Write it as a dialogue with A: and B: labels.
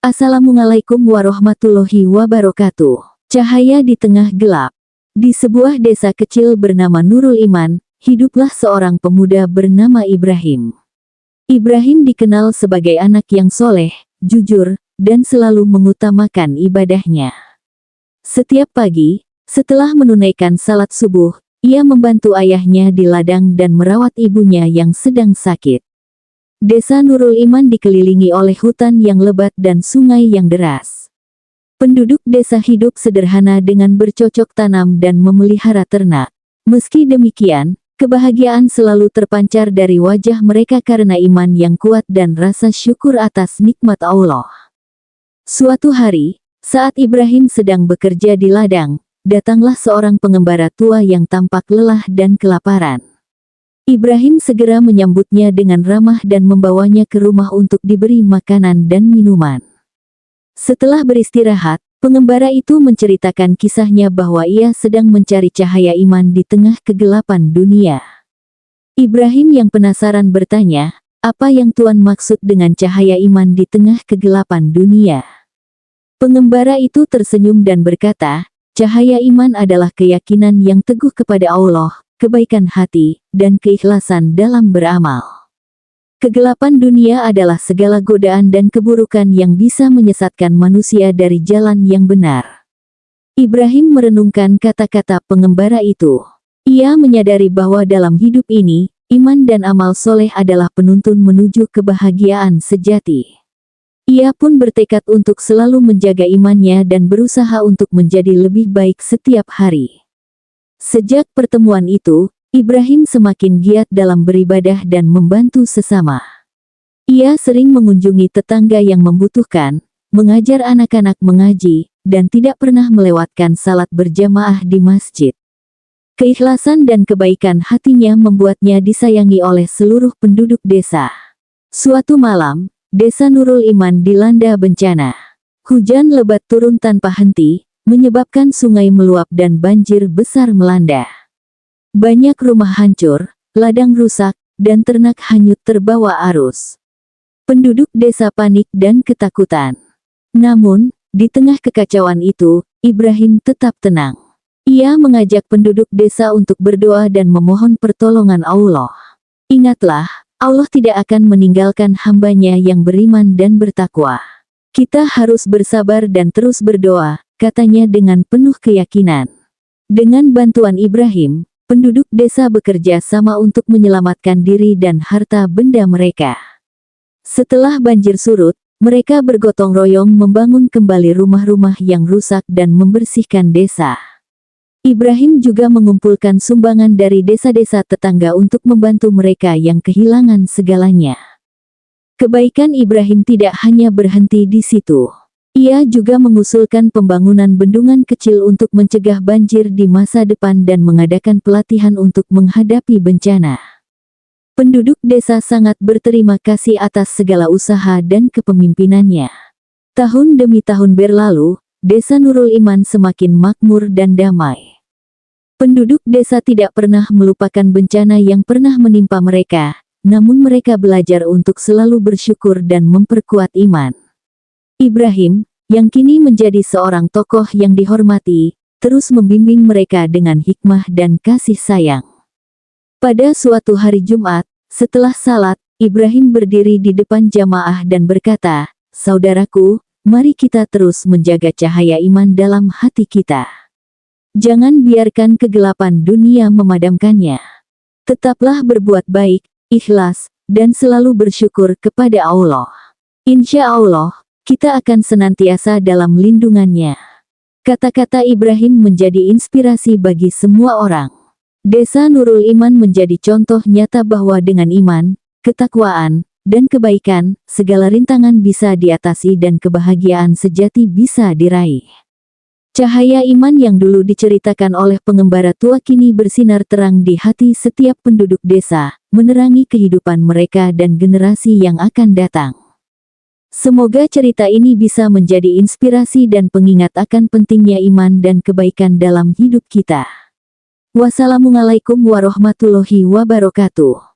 A: Assalamualaikum warahmatullahi wabarakatuh. Cahaya di tengah gelap. Di sebuah desa kecil bernama Nurul Iman, hiduplah seorang pemuda bernama Ibrahim. Ibrahim dikenal sebagai anak yang soleh, jujur, dan selalu mengutamakan ibadahnya. Setiap pagi, setelah menunaikan salat subuh, ia membantu ayahnya di ladang dan merawat ibunya yang sedang sakit. Desa Nurul Iman dikelilingi oleh hutan yang lebat dan sungai yang deras. Penduduk desa hidup sederhana dengan bercocok tanam dan memelihara ternak. Meski demikian, kebahagiaan selalu terpancar dari wajah mereka karena iman yang kuat dan rasa syukur atas nikmat Allah. Suatu hari, saat Ibrahim sedang bekerja di ladang, datanglah seorang pengembara tua yang tampak lelah dan kelaparan. Ibrahim segera menyambutnya dengan ramah dan membawanya ke rumah untuk diberi makanan dan minuman. Setelah beristirahat, pengembara itu menceritakan kisahnya bahwa ia sedang mencari cahaya iman di tengah kegelapan dunia. Ibrahim yang penasaran bertanya, "Apa yang Tuan maksud dengan cahaya iman di tengah kegelapan dunia?" Pengembara itu tersenyum dan berkata, "Cahaya iman adalah keyakinan yang teguh kepada Allah, kebaikan hati, dan keikhlasan dalam beramal. Kegelapan dunia adalah segala godaan dan keburukan yang bisa menyesatkan manusia dari jalan yang benar." Ibrahim merenungkan kata-kata pengembara itu. Ia menyadari bahwa dalam hidup ini, iman dan amal soleh adalah penuntun menuju kebahagiaan sejati. Ia pun bertekad untuk selalu menjaga imannya dan berusaha untuk menjadi lebih baik setiap hari. Sejak pertemuan itu, Ibrahim semakin giat dalam beribadah dan membantu sesama. Ia sering mengunjungi tetangga yang membutuhkan, mengajar anak-anak mengaji, dan tidak pernah melewatkan salat berjamaah di masjid. Keikhlasan dan kebaikan hatinya membuatnya disayangi oleh seluruh penduduk desa. Suatu malam, desa Nurul Iman dilanda bencana. Hujan lebat turun tanpa henti, menyebabkan sungai meluap dan banjir besar melanda. Banyak rumah hancur, ladang rusak, dan ternak hanyut terbawa arus. Penduduk desa panik dan ketakutan. Namun, di tengah kekacauan itu, Ibrahim tetap tenang. Ia mengajak penduduk desa untuk berdoa dan memohon pertolongan Allah. Ingatlah, Allah tidak akan meninggalkan hamba-Nya yang beriman dan bertakwa. Kita harus bersabar dan terus berdoa, katanya dengan penuh keyakinan. Dengan bantuan Ibrahim, penduduk desa bekerja sama untuk menyelamatkan diri dan harta benda mereka. Setelah banjir surut, mereka bergotong royong membangun kembali rumah-rumah yang rusak dan membersihkan desa. Ibrahim juga mengumpulkan sumbangan dari desa-desa tetangga untuk membantu mereka yang kehilangan segalanya. Kebaikan Ibrahim tidak hanya berhenti di situ. Ia juga mengusulkan pembangunan bendungan kecil untuk mencegah banjir di masa depan dan mengadakan pelatihan untuk menghadapi bencana. Penduduk desa sangat berterima kasih atas segala usaha dan kepemimpinannya. Tahun demi tahun berlalu, desa Nurul Iman semakin makmur dan damai. Penduduk desa tidak pernah melupakan bencana yang pernah menimpa mereka, namun mereka belajar untuk selalu bersyukur dan memperkuat iman. Ibrahim, yang kini menjadi seorang tokoh yang dihormati, terus membimbing mereka dengan hikmah dan kasih sayang. Pada suatu hari Jumat, setelah salat, Ibrahim berdiri di depan jamaah dan berkata, "Saudaraku, mari kita terus menjaga cahaya iman dalam hati kita. Jangan biarkan kegelapan dunia memadamkannya. Tetaplah berbuat baik, ikhlas, dan selalu bersyukur kepada Allah. Insya Allah, kita akan senantiasa dalam lindungannya." Kata-kata Ibrahim menjadi inspirasi bagi semua orang. Desa Nurul Iman menjadi contoh nyata bahwa dengan iman, ketakwaan, dan kebaikan, segala rintangan bisa diatasi dan kebahagiaan sejati bisa diraih. Cahaya iman yang dulu diceritakan oleh pengembara tua kini bersinar terang di hati setiap penduduk desa, menerangi kehidupan mereka dan generasi yang akan datang. Semoga cerita ini bisa menjadi inspirasi dan pengingat akan pentingnya iman dan kebaikan dalam hidup kita. Wassalamualaikum warahmatullahi wabarakatuh.